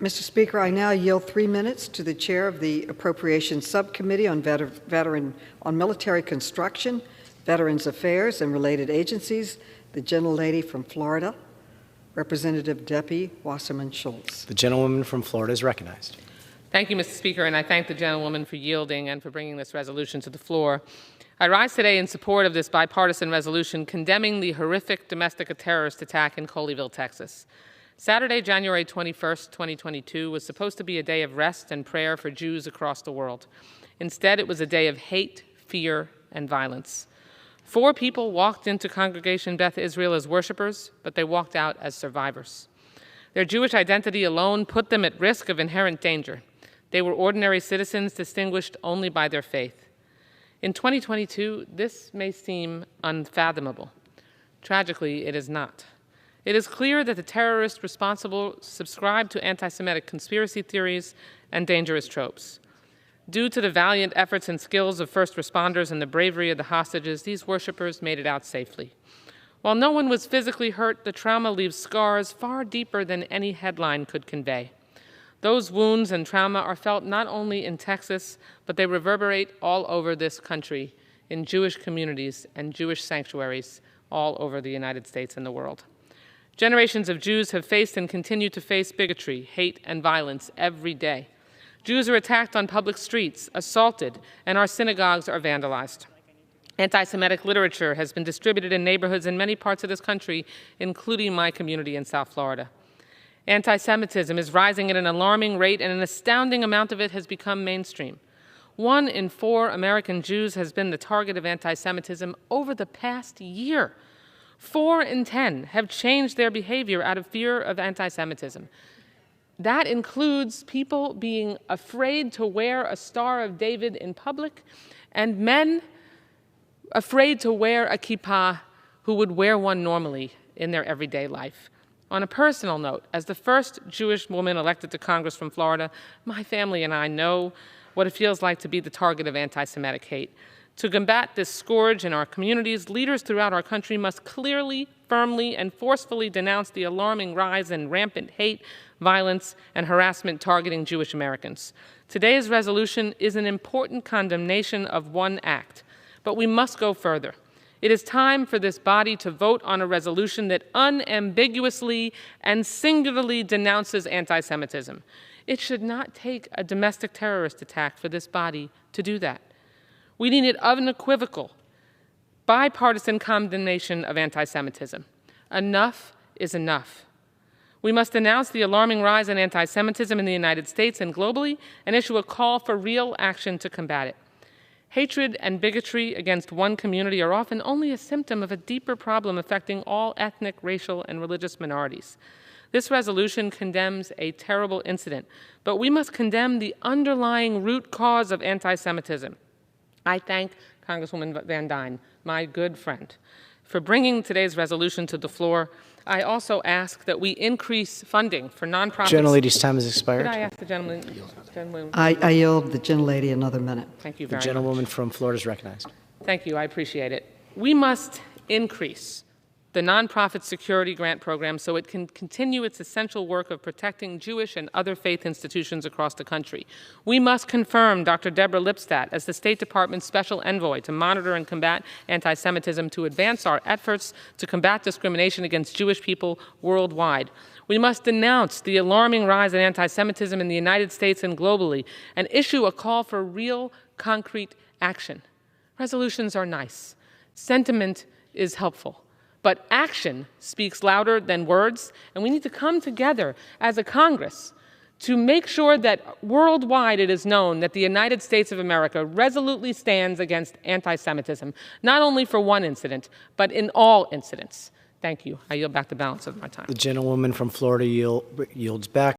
Mr. Speaker, I now yield 3 minutes to the chair of the Appropriations Subcommittee on Military Construction, Veterans Affairs, and related agencies, the gentlelady from Florida, Representative Debbie Wasserman Schultz. The gentlewoman from Florida is recognized. Thank you, Mr. Speaker, and I thank the gentlewoman for yielding and for bringing this resolution to the floor. I rise today in support of this bipartisan resolution condemning the horrific domestic terrorist attack in Colleyville, Texas. Saturday, January 21st, 2022, was supposed to be a day of rest and prayer for Jews across the world. Instead, it was a day of hate, fear, and violence. 4 people walked into Congregation Beth Israel as worshipers, but they walked out as survivors. Their Jewish identity alone put them at risk of inherent danger. They were ordinary citizens distinguished only by their faith. In 2022, this may seem unfathomable. Tragically, it is not. It is clear that the terrorists responsible subscribe to anti-Semitic conspiracy theories and dangerous tropes. Due to the valiant efforts and skills of first responders and the bravery of the hostages, these worshipers made it out safely. While no one was physically hurt, the trauma leaves scars far deeper than any headline could convey. Those wounds and trauma are felt not only in Texas, but they reverberate all over this country, in Jewish communities and Jewish sanctuaries all over the United States and the world. Generations of Jews have faced and continue to face bigotry, hate, and violence every day. Jews are attacked on public streets, assaulted, and our synagogues are vandalized. Anti-Semitic literature has been distributed in neighborhoods in many parts of this country, including my community in South Florida. Anti-Semitism is rising at an alarming rate, and an astounding amount of it has become mainstream. 1 in 4 American Jews has been the target of anti-Semitism over the past year. 4 in 10 have changed their behavior out of fear of anti-Semitism. That includes people being afraid to wear a Star of David in public, and men afraid to wear a kippah who would wear one normally in their everyday life. On a personal note, as the first Jewish woman elected to Congress from Florida, my family and I know what it feels like to be the target of anti-Semitic hate. To combat this scourge in our communities, leaders throughout our country must clearly, firmly, and forcefully denounce the alarming rise in rampant hate, violence, and harassment targeting Jewish Americans. Today's resolution is an important condemnation of one act, but we must go further. It is time for this body to vote on a resolution that unambiguously and singularly denounces anti-Semitism. It should not take a domestic terrorist attack for this body to do that. We need an unequivocal, bipartisan condemnation of anti-Semitism. Enough is enough. We must denounce the alarming rise in anti-Semitism in the United States and globally, and issue a call for real action to combat it. Hatred and bigotry against one community are often only a symptom of a deeper problem affecting all ethnic, racial, and religious minorities. This resolution condemns a terrible incident, but we must condemn the underlying root cause of anti-Semitism. I thank Congresswoman Van Dyne, my good friend, for bringing today's resolution to the floor. I also ask that we increase funding for nonprofits. Gentlelady's time has expired. Could I ask the gentleman? I yield the gentlelady another minute. Thank you very much. The gentlewoman from Florida is recognized. Thank you. I appreciate it. We must increase the nonprofit security grant program so it can continue its essential work of protecting Jewish and other faith institutions across the country. We must confirm Dr. Deborah Lipstadt as the State Department's special envoy to monitor and combat anti-Semitism, to advance our efforts to combat discrimination against Jewish people worldwide. We must denounce the alarming rise in anti-Semitism in the United States and globally, and issue a call for real, concrete action. Resolutions are nice. Sentiment is helpful. But action speaks louder than words, and we need to come together as a Congress to make sure that worldwide it is known that the United States of America resolutely stands against anti-Semitism, not only for one incident, but in all incidents. Thank you. I yield back the balance of my time. The gentlewoman from Florida yields back.